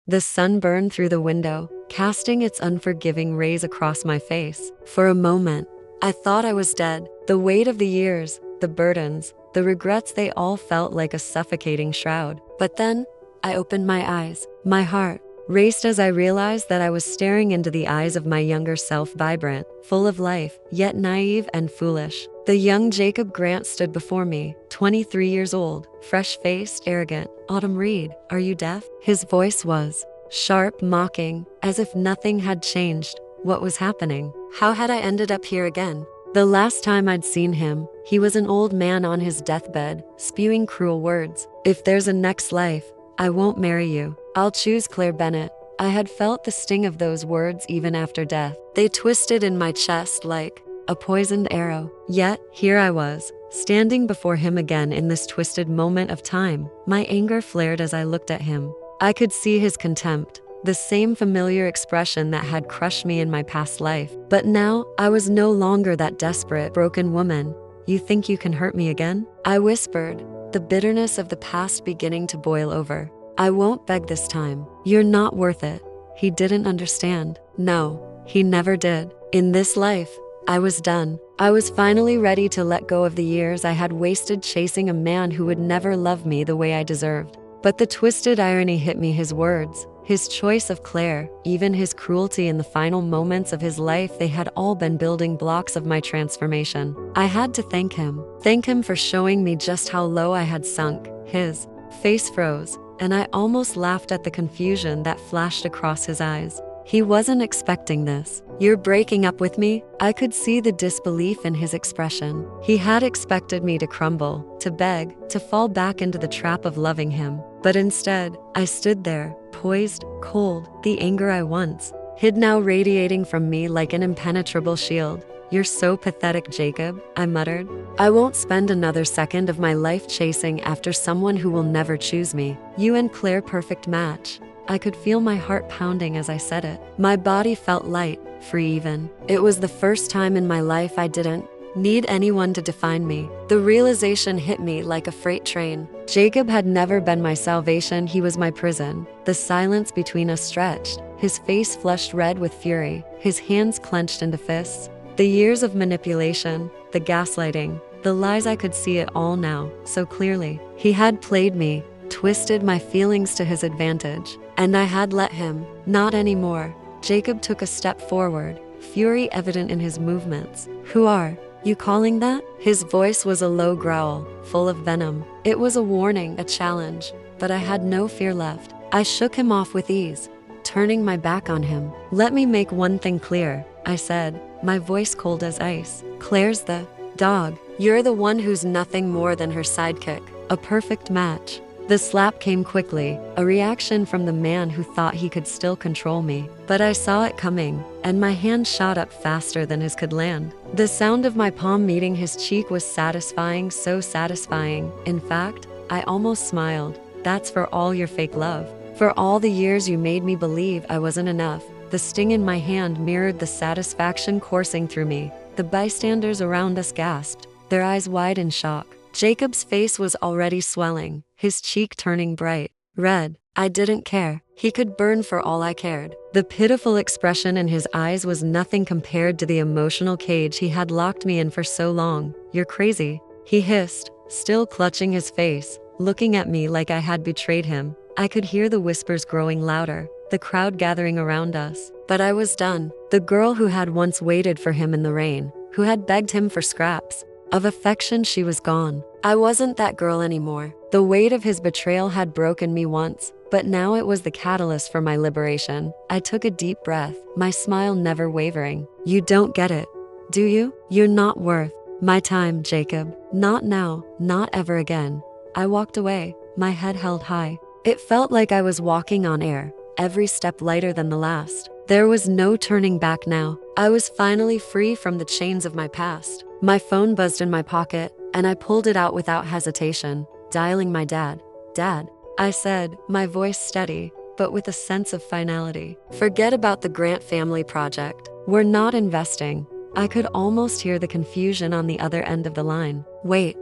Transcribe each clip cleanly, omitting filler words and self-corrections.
The sun burned through the window, casting its unforgiving rays across my face. For a moment, I thought I was dead. The weight of the years, the burdens, the regrets, they all felt like a suffocating shroud. But then, I opened my eyes. My heart raced as I realized that I was staring into the eyes of my younger self, vibrant, full of life, yet naive and foolish. The young Jacob Grant stood before me, 23 years old, fresh-faced, arrogant. Autumn Reed, are you deaf? His voice was sharp, mocking, as if nothing had changed. What was happening? How had I ended up here again? The last time I'd seen him, he was an old man on his deathbed, spewing cruel words. If there's a next life, I won't marry you. I'll choose Claire Bennett. I had felt the sting of those words even after death. They twisted in my chest like a poisoned arrow. Yet, here I was, standing before him again in this twisted moment of time. My anger flared as I looked at him. I could see his contempt, the same familiar expression that had crushed me in my past life. But now, I was no longer that desperate, broken woman. You think you can hurt me again? I whispered, the bitterness of the past beginning to boil over. I won't beg this time. You're not worth it. He didn't understand. No, he never did. In this life, I was done. I was finally ready to let go of the years I had wasted chasing a man who would never love me the way I deserved. But the twisted irony hit me. His words, his choice of Claire, even his cruelty in the final moments of his life, they had all been building blocks of my transformation. I had to thank him for showing me just how low I had sunk. His face froze, and I almost laughed at the confusion that flashed across his eyes. He wasn't expecting this. You're breaking up with me? I could see the disbelief in his expression. He had expected me to crumble, to beg, to fall back into the trap of loving him. But instead, I stood there, poised, cold, the anger I once hid now radiating from me like an impenetrable shield. You're so pathetic, Jacob, I muttered. I won't spend another second of my life chasing after someone who will never choose me. You and Claire, perfect match. I could feel my heart pounding as I said it. My body felt light, free even. It was the first time in my life I didn't need anyone to define me. The realization hit me like a freight train. Jacob had never been my salvation, he was my prison. The silence between us stretched, his face flushed red with fury, his hands clenched into fists. The years of manipulation, the gaslighting, the lies, I could see it all now, so clearly. He had played me, twisted my feelings to his advantage, and I had let him. Not anymore. Jacob took a step forward, fury evident in his movements. Who are you calling that? His voice was a low growl, full of venom. It was a warning, a challenge, but I had no fear left. I shook him off with ease, turning my back on him. Let me make one thing clear, I said, my voice cold as ice. Claire's the dog. You're the one who's nothing more than her sidekick. A perfect match. The slap came quickly, a reaction from the man who thought he could still control me. But I saw it coming, and my hand shot up faster than his could land. The sound of my palm meeting his cheek was satisfying, so satisfying. In fact, I almost smiled. That's for all your fake love. For all the years you made me believe I wasn't enough. The sting in my hand mirrored the satisfaction coursing through me. The bystanders around us gasped, their eyes wide in shock. Jacob's face was already swelling, his cheek turning bright red. I didn't care. He could burn for all I cared. The pitiful expression in his eyes was nothing compared to the emotional cage he had locked me in for so long. You're crazy, he hissed, still clutching his face, looking at me like I had betrayed him. I could hear the whispers growing louder, the crowd gathering around us. But I was done. The girl who had once waited for him in the rain, who had begged him for scraps of affection, she was gone. I wasn't that girl anymore. The weight of his betrayal had broken me once, but now it was the catalyst for my liberation. I took a deep breath, my smile never wavering. You don't get it, do you? You're not worth my time, Jacob. Not now, not ever again. I walked away, my head held high. It felt like I was walking on air, every step lighter than the last. There was no turning back now. I was finally free from the chains of my past. My phone buzzed in my pocket, and I pulled it out without hesitation, dialing my dad. Dad, I said, my voice steady, but with a sense of finality. Forget about the Grant family project. We're not investing. I could almost hear the confusion on the other end of the line. Wait,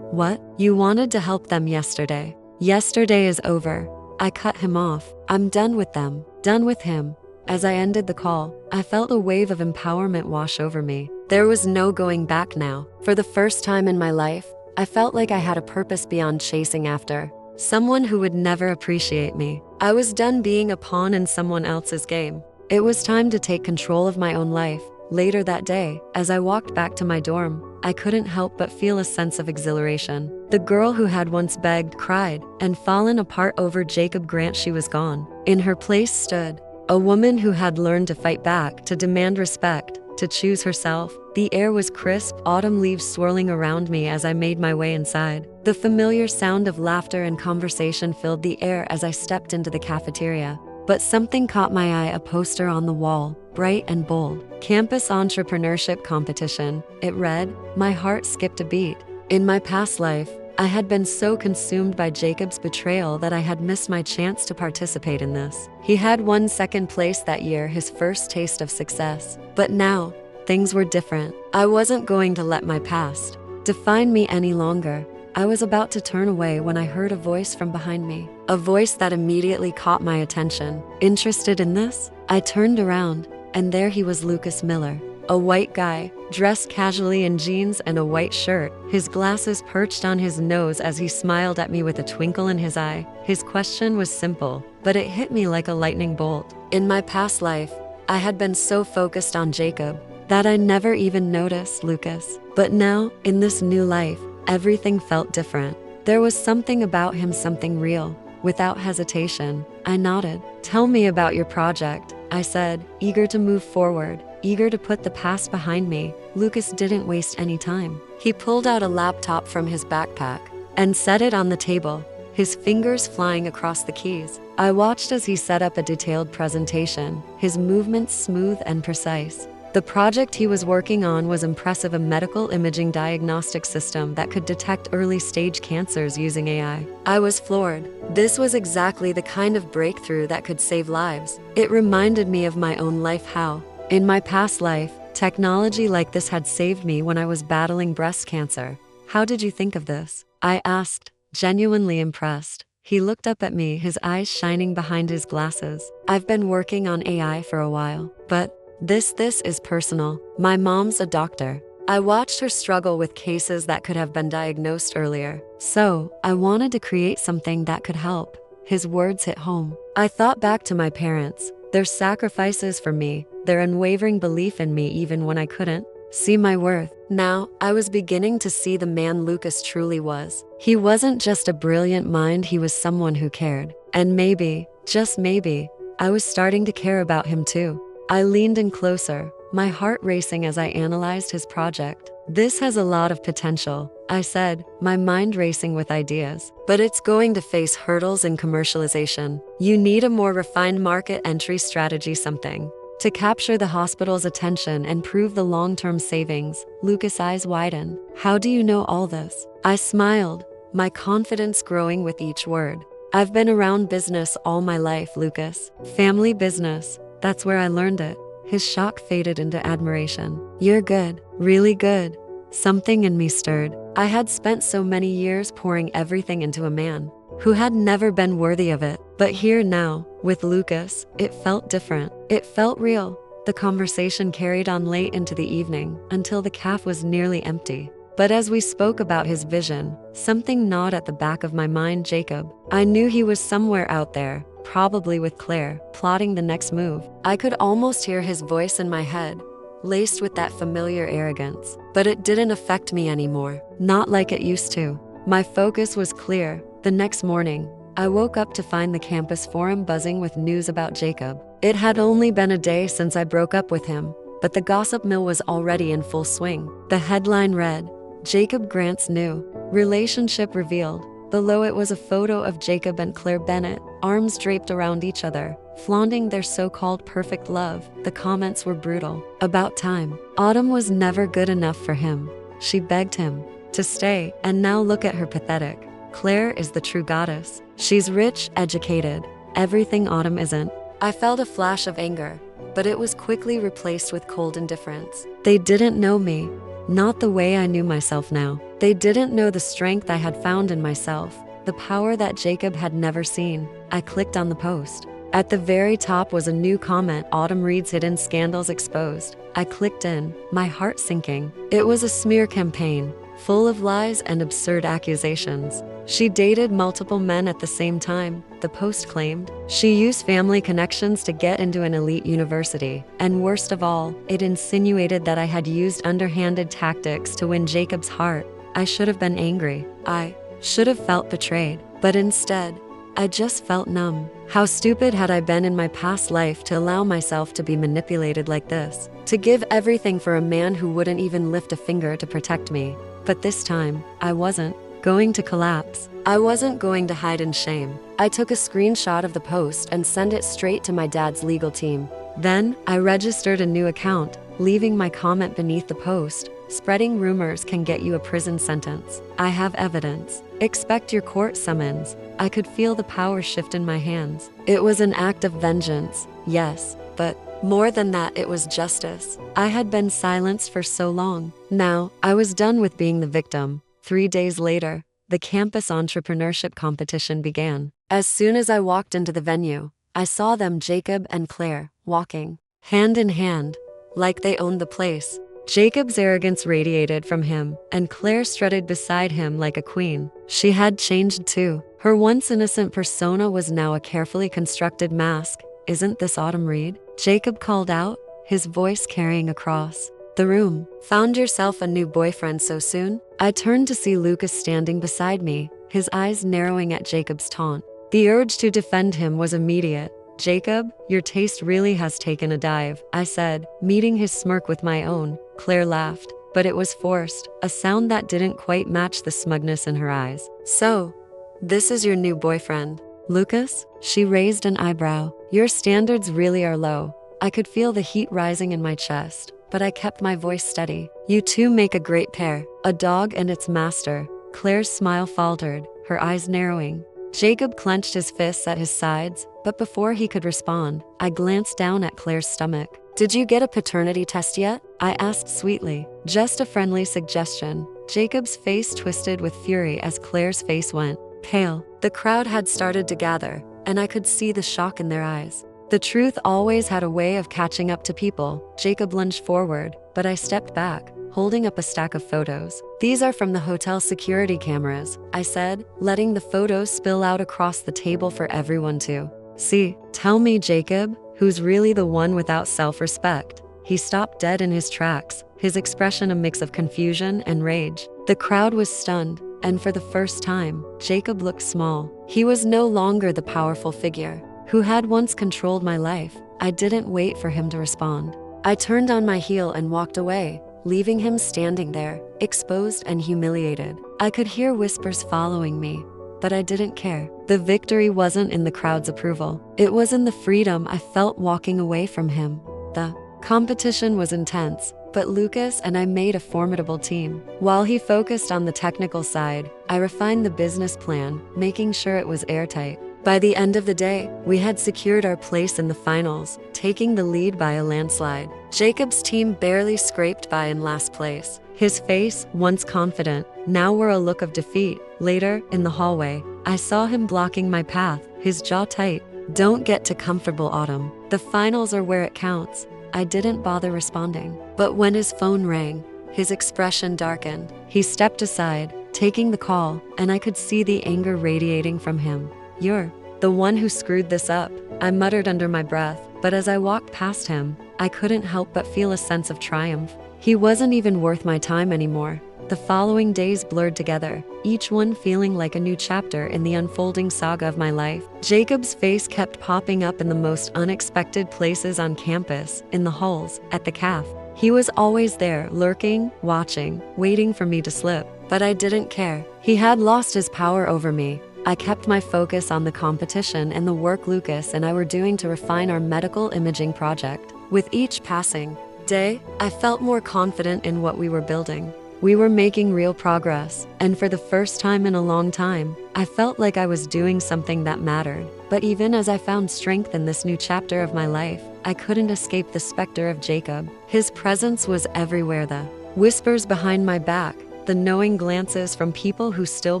what? You wanted to help them yesterday. Yesterday is over. I cut him off. I'm done with them. Done with him. As I ended the call, I felt a wave of empowerment wash over me. There was no going back now. For the first time in my life, I felt like I had a purpose beyond chasing after someone who would never appreciate me. I was done being a pawn in someone else's game. It was time to take control of my own life. Later that day, as I walked back to my dorm, I couldn't help but feel a sense of exhilaration. The girl who had once begged, cried, and fallen apart over Jacob Grant, she was gone. In her place stood a woman who had learned to fight back, to demand respect, to choose herself. The air was crisp, autumn leaves swirling around me as I made my way inside. The familiar sound of laughter and conversation filled the air as I stepped into the cafeteria. But something caught my eye, a poster on the wall, bright and bold. Campus Entrepreneurship Competition. It read. My heart skipped a beat. In my past life, I had been so consumed by Jacob's betrayal that I had missed my chance to participate in this. He had won second place that year, his first taste of success. But now, things were different. I wasn't going to let my past define me any longer. I was about to turn away when I heard a voice from behind me, a voice that immediately caught my attention. Interested in this? I turned around, and there he was, Lucas Miller, a white guy, dressed casually in jeans and a white shirt, his glasses perched on his nose as he smiled at me with a twinkle in his eye. His question was simple, but it hit me like a lightning bolt. In my past life, I had been so focused on Jacob that I never even noticed Lucas. But now, in this new life, everything felt different. There was something about him, something real. Without hesitation, I nodded. Tell me about your project, I said, eager to move forward, eager to put the past behind me. Lucas didn't waste any time. He pulled out a laptop from his backpack and set it on the table, his fingers flying across the keys. I watched as he set up a detailed presentation, his movements smooth and precise. The project he was working on was impressive, a medical imaging diagnostic system that could detect early-stage cancers using AI. I was floored. This was exactly the kind of breakthrough that could save lives. It reminded me of my own life, how, in my past life, technology like this had saved me when I was battling breast cancer. How did you think of this? I asked, genuinely impressed. He looked up at me, his eyes shining behind his glasses. I've been working on AI for a while, but this is personal. My mom's a doctor. I watched her struggle with cases that could have been diagnosed earlier. So, I wanted to create something that could help. His words hit home. I thought back to my parents, their sacrifices for me, their unwavering belief in me even when I couldn't see my worth. Now, I was beginning to see the man Lucas truly was. He wasn't just a brilliant mind, he was someone who cared. And maybe, just maybe, I was starting to care about him too. I leaned in closer, my heart racing as I analyzed his project. This has a lot of potential, I said, my mind racing with ideas. But it's going to face hurdles in commercialization. You need a more refined market entry strategy, something to capture the hospital's attention and prove the long-term savings. Lucas' eyes widened. How do you know all this? I smiled, my confidence growing with each word. I've been around business all my life, Lucas. Family business. That's where I learned it. His shock faded into admiration. You're good, really good. Something in me stirred. I had spent so many years pouring everything into a man who had never been worthy of it. But here now, with Lucas, it felt different. It felt real. The conversation carried on late into the evening, until the cafe was nearly empty. But as we spoke about his vision, something gnawed at the back of my mind. Jacob. I knew he was somewhere out there, probably with Claire, plotting the next move. I could almost hear his voice in my head, laced with that familiar arrogance. But it didn't affect me anymore, not like it used to. My focus was clear. The next morning, I woke up to find the campus forum buzzing with news about Jacob. It had only been a day since I broke up with him, but the gossip mill was already in full swing. The headline read, Jacob Grant's new relationship revealed. Below it was a photo of Jacob and Claire Bennett, arms draped around each other, flaunting their so-called perfect love. The comments were brutal. About time. Autumn was never good enough for him. She begged him to stay, and now look at her, pathetic. Claire is the true goddess. She's rich, educated, everything Autumn isn't. I felt a flash of anger, but it was quickly replaced with cold indifference. They didn't know me. Not the way I knew myself now. They didn't know the strength I had found in myself, the power that Jacob had never seen. I clicked on the post. At the very top was a new comment, Autumn Reed's hidden scandals exposed. I clicked in, my heart sinking. It was a smear campaign, full of lies and absurd accusations. She dated multiple men at the same time, the post claimed. She used family connections to get into an elite university. And worst of all, it insinuated that I had used underhanded tactics to win Jacob's heart. I should have been angry. I should have felt betrayed. But instead, I just felt numb. How stupid had I been in my past life to allow myself to be manipulated like this? To give everything for a man who wouldn't even lift a finger to protect me. But this time, I wasn't going to collapse. I wasn't going to hide in shame. I took a screenshot of the post and sent it straight to my dad's legal team. Then, I registered a new account, leaving my comment beneath the post. Spreading rumors can get you a prison sentence. I have evidence. Expect your court summons. I could feel the power shift in my hands. It was an act of vengeance, yes, but more than that, it was justice. I had been silenced for so long. Now, I was done with being the victim. 3 days later, the campus entrepreneurship competition began. As soon as I walked into the venue, I saw them, Jacob and Claire, walking hand in hand, like they owned the place. Jacob's arrogance radiated from him, and Claire strutted beside him like a queen. She had changed too. Her once innocent persona was now a carefully constructed mask. "Isn't this Autumn Reed?" Jacob called out, his voice carrying across the room. "Found yourself a new boyfriend so soon?" I turned to see Lucas standing beside me, his eyes narrowing at Jacob's taunt. The urge to defend him was immediate. "Jacob, your taste really has taken a dive," I said, meeting his smirk with my own. Claire laughed, but it was forced, a sound that didn't quite match the smugness in her eyes. "So, this is your new boyfriend, Lucas?" She raised an eyebrow. "Your standards really are low." I could feel the heat rising in my chest, but I kept my voice steady. "You two make a great pair, a dog and its master." Claire's smile faltered, her eyes narrowing. Jacob clenched his fists at his sides, but before he could respond, I glanced down at Claire's stomach. "Did you get a paternity test yet?" I asked sweetly. "Just a friendly suggestion." Jacob's face twisted with fury as Claire's face went pale. The crowd had started to gather, and I could see the shock in their eyes. The truth always had a way of catching up to people. Jacob lunged forward, but I stepped back, holding up a stack of photos. "These are from the hotel security cameras," I said, letting the photos spill out across the table for everyone to see. "Tell me, Jacob, who's really the one without self-respect?" He stopped dead in his tracks, his expression a mix of confusion and rage. The crowd was stunned, and for the first time, Jacob looked small. He was no longer the powerful figure who had once controlled my life. I didn't wait for him to respond. I turned on my heel and walked away, leaving him standing there, exposed and humiliated. I could hear whispers following me, but I didn't care. The victory wasn't in the crowd's approval. It was in the freedom I felt walking away from him. The competition was intense, but Lucas and I made a formidable team. While he focused on the technical side, I refined the business plan, making sure it was airtight. By the end of the day, we had secured our place in the finals, taking the lead by a landslide. Jacob's team barely scraped by in last place. His face, once confident, now wore a look of defeat. Later, in the hallway, I saw him blocking my path, his jaw tight. "Don't get too comfortable, Autumn. The finals are where it counts." I didn't bother responding. But when his phone rang, his expression darkened. He stepped aside, taking the call, and I could see the anger radiating from him. "You're the one who screwed this up," I muttered under my breath, but as I walked past him, I couldn't help but feel a sense of triumph. He wasn't even worth my time anymore. The following days blurred together, each one feeling like a new chapter in the unfolding saga of my life. Jacob's face kept popping up in the most unexpected places on campus, in the halls, at the caf. He was always there, lurking, watching, waiting for me to slip. But I didn't care. He had lost his power over me. I kept my focus on the competition and the work Lucas and I were doing to refine our medical imaging project. With each passing day, I felt more confident in what we were building. We were making real progress, and for the first time in a long time, I felt like I was doing something that mattered. But even as I found strength in this new chapter of my life, I couldn't escape the specter of Jacob. His presence was everywhere, the whispers behind my back, the knowing glances from people who still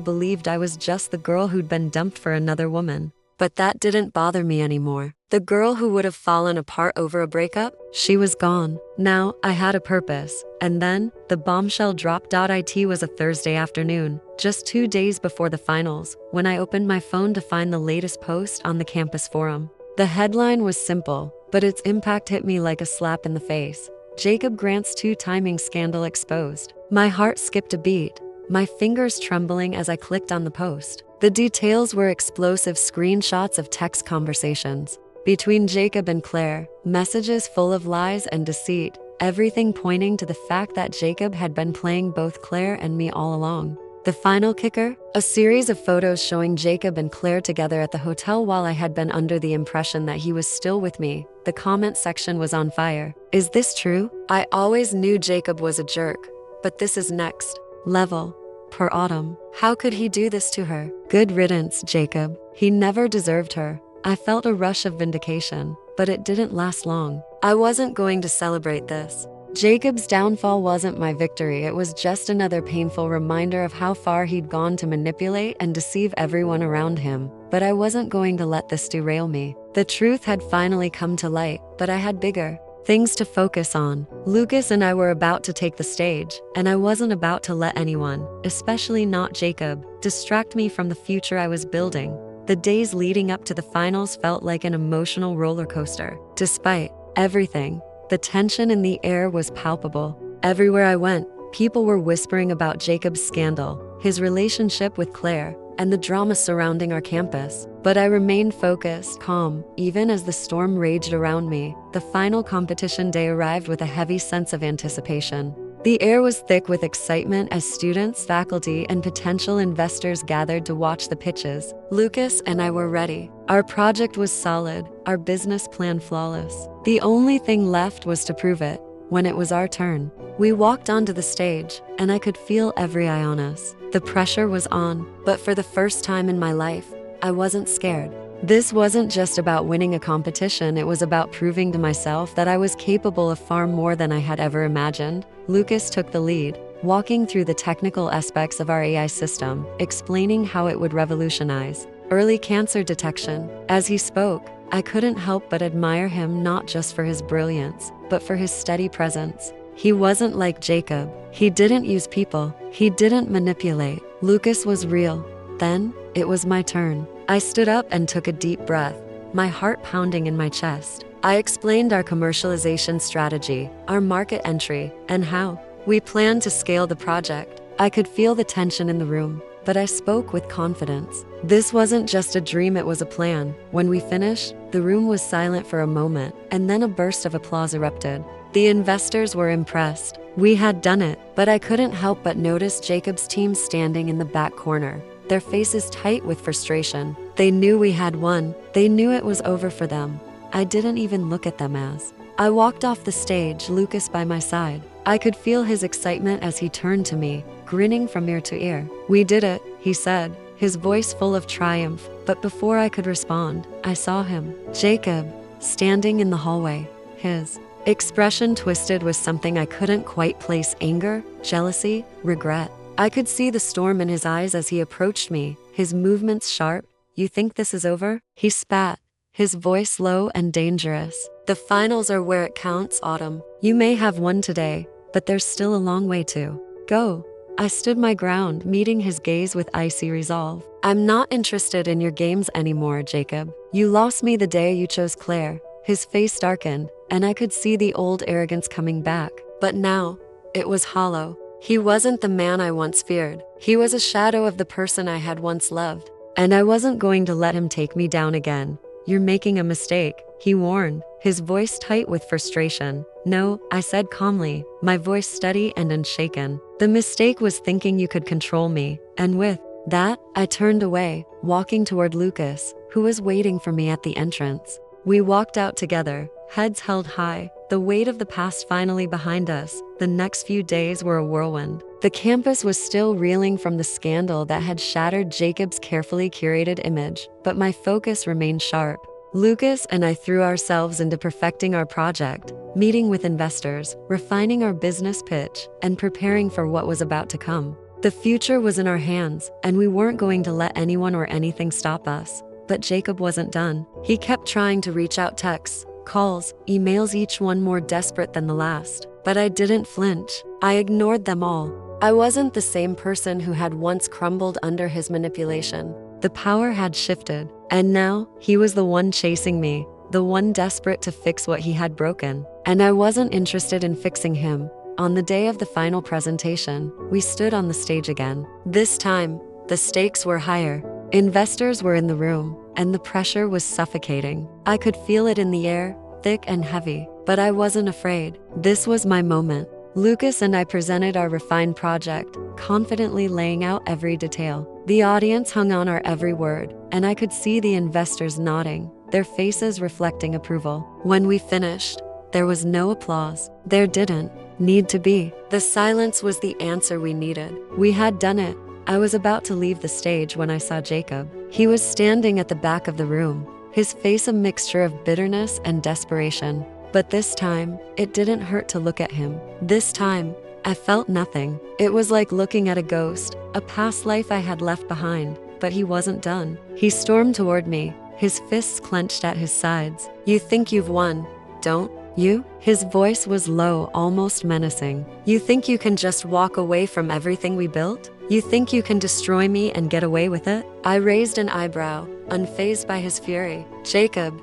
believed I was just the girl who'd been dumped for another woman. But that didn't bother me anymore. The girl who would have fallen apart over a breakup, she was gone. Now, I had a purpose. And then, the bombshell dropped. It was a Thursday afternoon, just 2 days before the finals, when I opened my phone to find the latest post on the campus forum. The headline was simple, but its impact hit me like a slap in the face. Jacob Grant's two-timing scandal exposed. My heart skipped a beat, my fingers trembling as I clicked on the post. The details were explosive screenshots of text conversations between Jacob and Claire, messages full of lies and deceit, everything pointing to the fact that Jacob had been playing both Claire and me all along. The final kicker? A series of photos showing Jacob and Claire together at the hotel. While I had been under the impression that he was still with me, the comment section was on fire. Is this true? I always knew Jacob was a jerk, but this is next level. Poor Autumn. How could he do this to her? Good riddance, Jacob. He never deserved her. I felt a rush of vindication, but it didn't last long. I wasn't going to celebrate this. Jacob's downfall wasn't my victory. It was just another painful reminder of how far he'd gone to manipulate and deceive everyone around him. But I wasn't going to let this derail me. The truth had finally come to light, but I had bigger things to focus on. Lucas and I were about to take the stage, and I wasn't about to let anyone, especially not Jacob, distract me from the future I was building. The days leading up to the finals felt like an emotional roller coaster. Despite everything, the tension in the air was palpable. Everywhere I went, people were whispering about Jacob's scandal, his relationship with Claire, and the drama surrounding our campus. But I remained focused, calm, even as the storm raged around me. The final competition day arrived with a heavy sense of anticipation. The air was thick with excitement as students, faculty, and potential investors gathered to watch the pitches. Lucas and I were ready. Our project was solid, our business plan flawless. The only thing left was to prove it. When it was our turn, we walked onto the stage, and I could feel every eye on us. The pressure was on, but for the first time in my life, I wasn't scared. This wasn't just about winning a competition, it was about proving to myself that I was capable of far more than I had ever imagined. Lucas took the lead, walking through the technical aspects of our AI system, explaining how it would revolutionize early cancer detection. As he spoke, I couldn't help but admire him, not just for his brilliance, but for his steady presence. He wasn't like Jacob. He didn't use people. He didn't manipulate. Lucas was real. Then, it was my turn. I stood up and took a deep breath, my heart pounding in my chest. I explained our commercialization strategy, our market entry, and how we planned to scale the project. I could feel the tension in the room, but I spoke with confidence. This wasn't just a dream, it was a plan. When we finished, the room was silent for a moment, and then a burst of applause erupted. The investors were impressed. We had done it, but I couldn't help but notice Jacob's team standing in the back corner, their faces tight with frustration. They knew we had won. They knew it was over for them. I didn't even look at them as I walked off the stage, Lucas by my side. I could feel his excitement as he turned to me, grinning from ear to ear. "We did it," he said, his voice full of triumph. But before I could respond, I saw him, Jacob, standing in the hallway. His expression twisted with something I couldn't quite place: anger, jealousy, regret. I could see the storm in his eyes as he approached me, his movements sharp. "You think this is over?" He spat, his voice low and dangerous. "The finals are where it counts, Autumn. You may have won today, but there's still a long way to go." I stood my ground, meeting his gaze with icy resolve. "I'm not interested in your games anymore, Jacob. You lost me the day you chose Claire." His face darkened, and I could see the old arrogance coming back. But now, it was hollow. He wasn't the man I once feared. He was a shadow of the person I had once loved. And I wasn't going to let him take me down again. "You're making a mistake," he warned, his voice tight with frustration. "No," I said calmly, my voice steady and unshaken. "The mistake was thinking you could control me." And with that, I turned away, walking toward Lucas, who was waiting for me at the entrance. We walked out together, heads held high, the weight of the past finally behind us. The next few days were a whirlwind. The campus was still reeling from the scandal that had shattered Jacob's carefully curated image, but my focus remained sharp. Lucas and I threw ourselves into perfecting our project, meeting with investors, refining our business pitch, and preparing for what was about to come. The future was in our hands, and we weren't going to let anyone or anything stop us. But Jacob wasn't done. He kept trying to reach out, texts, calls, emails, each one more desperate than the last. But I didn't flinch. I ignored them all. I wasn't the same person who had once crumbled under his manipulation. The power had shifted, and now he was the one chasing me, the one desperate to fix what he had broken. And I wasn't interested in fixing him. On the day of the final presentation, we stood on the stage again. This time, the stakes were higher. Investors were in the room, and the pressure was suffocating. I could feel it in the air, thick and heavy, but I wasn't afraid. This was my moment. Lucas and I presented our refined project, confidently laying out every detail. The audience hung on our every word, and I could see the investors nodding, their faces reflecting approval. When we finished, there was no applause. There didn't need to be. The silence was the answer we needed. We had done it. I was about to leave the stage when I saw Jacob. He was standing at the back of the room, his face a mixture of bitterness and desperation. But this time, it didn't hurt to look at him. This time, I felt nothing. It was like looking at a ghost, a past life I had left behind. But he wasn't done. He stormed toward me, his fists clenched at his sides. "You think you've won, don't you?" His voice was low, almost menacing. "You think you can just walk away from everything we built? You think you can destroy me and get away with it?" I raised an eyebrow, unfazed by his fury. "Jacob,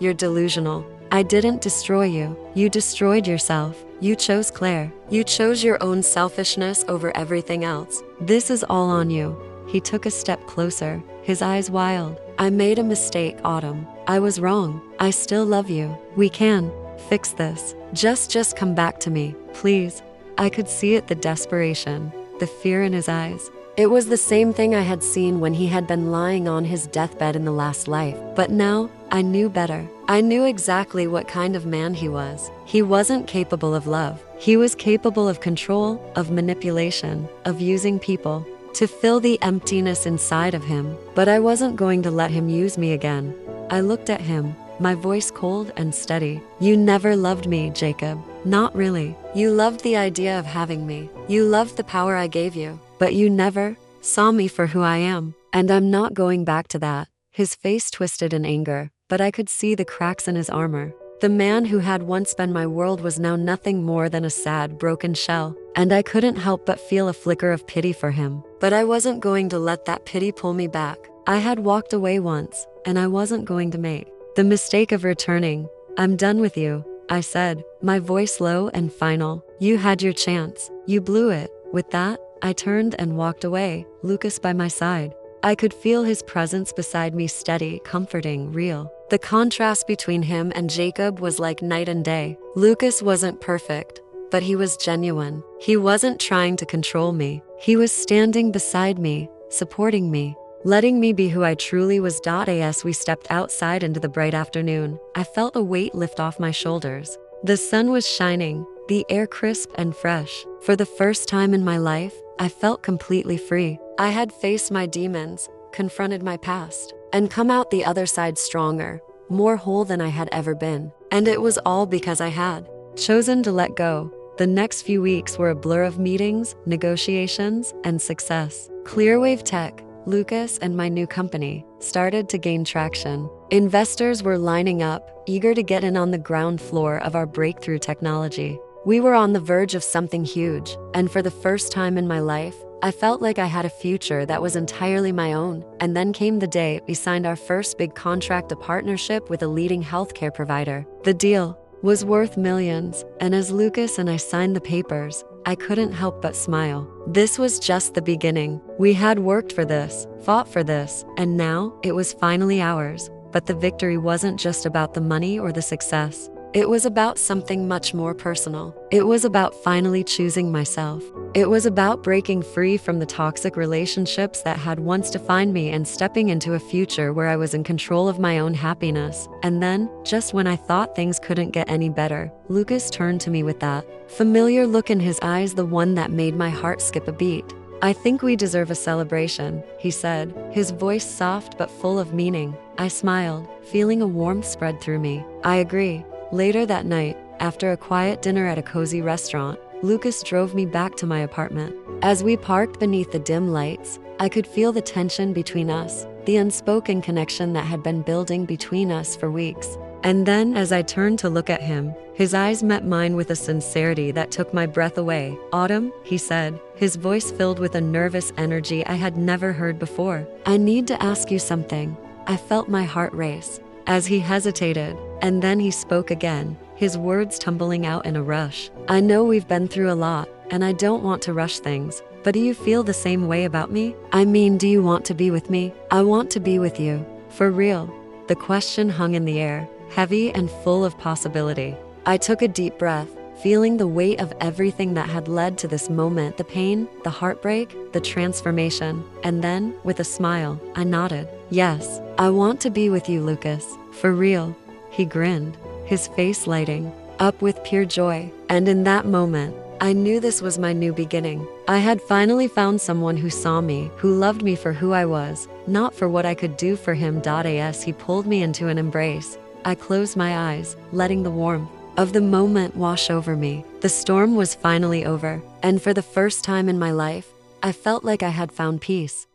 you're delusional. I didn't destroy you. You destroyed yourself. You chose Claire. You chose your own selfishness over everything else. This is all on you." He took a step closer, his eyes wild. "I made a mistake, Autumn. I was wrong. I still love you. We can fix this. Just come back to me, please." I could see it, the desperation, the fear in his eyes. It was the same thing I had seen when he had been lying on his deathbed in the last life. But now, I knew better. I knew exactly what kind of man he was. He wasn't capable of love. He was capable of control, of manipulation, of using people to fill the emptiness inside of him. But I wasn't going to let him use me again. I looked at him, my voice cold and steady. "You never loved me, Jacob. Not really. You loved the idea of having me. You loved the power I gave you. But you never saw me for who I am. And I'm not going back to that." His face twisted in anger, but I could see the cracks in his armor. The man who had once been my world was now nothing more than a sad, broken shell. And I couldn't help but feel a flicker of pity for him. But I wasn't going to let that pity pull me back. I had walked away once, and I wasn't going to make the mistake of returning. "I'm done with you," I said, my voice low and final. "You had your chance. You blew it." With that, I turned and walked away, Lucas by my side. I could feel his presence beside me, steady, comforting, real. The contrast between him and Jacob was like night and day. Lucas wasn't perfect, but he was genuine. He wasn't trying to control me. He was standing beside me, supporting me, letting me be who I truly was. As we stepped outside into the bright afternoon, I felt a weight lift off my shoulders. The sun was shining, the air crisp and fresh. For the first time in my life, I felt completely free. I had faced my demons, confronted my past, and come out the other side stronger, more whole than I had ever been. And it was all because I had chosen to let go. The next few weeks were a blur of meetings, negotiations, and success. Clearwave Tech, Lucas, and my new company started to gain traction. Investors were lining up, eager to get in on the ground floor of our breakthrough technology. We were on the verge of something huge, and for the first time in my life, I felt like I had a future that was entirely my own. And then came the day we signed our first big contract, a partnership with a leading healthcare provider. The deal was worth millions, and as Lucas and I signed the papers, I couldn't help but smile. This was just the beginning. We had worked for this, fought for this, and now it was finally ours. But the victory wasn't just about the money or the success. It was about something much more personal. It was about finally choosing myself. It was about breaking free from the toxic relationships that had once defined me and stepping into a future where I was in control of my own happiness. And then, just when I thought things couldn't get any better, Lucas turned to me with that familiar look in his eyes, the one that made my heart skip a beat. "I think we deserve a celebration," he said, his voice soft but full of meaning. I smiled, feeling a warmth spread through me. I agree. Later that night, after a quiet dinner at a cozy restaurant, Lucas drove me back to my apartment. As we parked beneath the dim lights, I could feel the tension between us, the unspoken connection that had been building between us for weeks. And then, as I turned to look at him, his eyes met mine with a sincerity that took my breath away. "Autumn," he said, his voice filled with a nervous energy I had never heard before. "I need to ask you something." I felt my heart race. As he hesitated, and then he spoke again, his words tumbling out in a rush. "I know we've been through a lot, and I don't want to rush things, but do you feel the same way about me? I mean, do you want to be with me? I want to be with you. For real." The question hung in the air, heavy and full of possibility. I took a deep breath, feeling the weight of everything that had led to this moment, the pain, the heartbreak, the transformation. And then, with a smile, I nodded. "Yes, I want to be with you, Lucas. For real." He grinned, his face lighting up with pure joy. And in that moment, I knew this was my new beginning. I had finally found someone who saw me, who loved me for who I was, not for what I could do for him. As he pulled me into an embrace, I closed my eyes, letting the warmth of the moment wash over me. The storm was finally over, and for the first time in my life, I felt like I had found peace.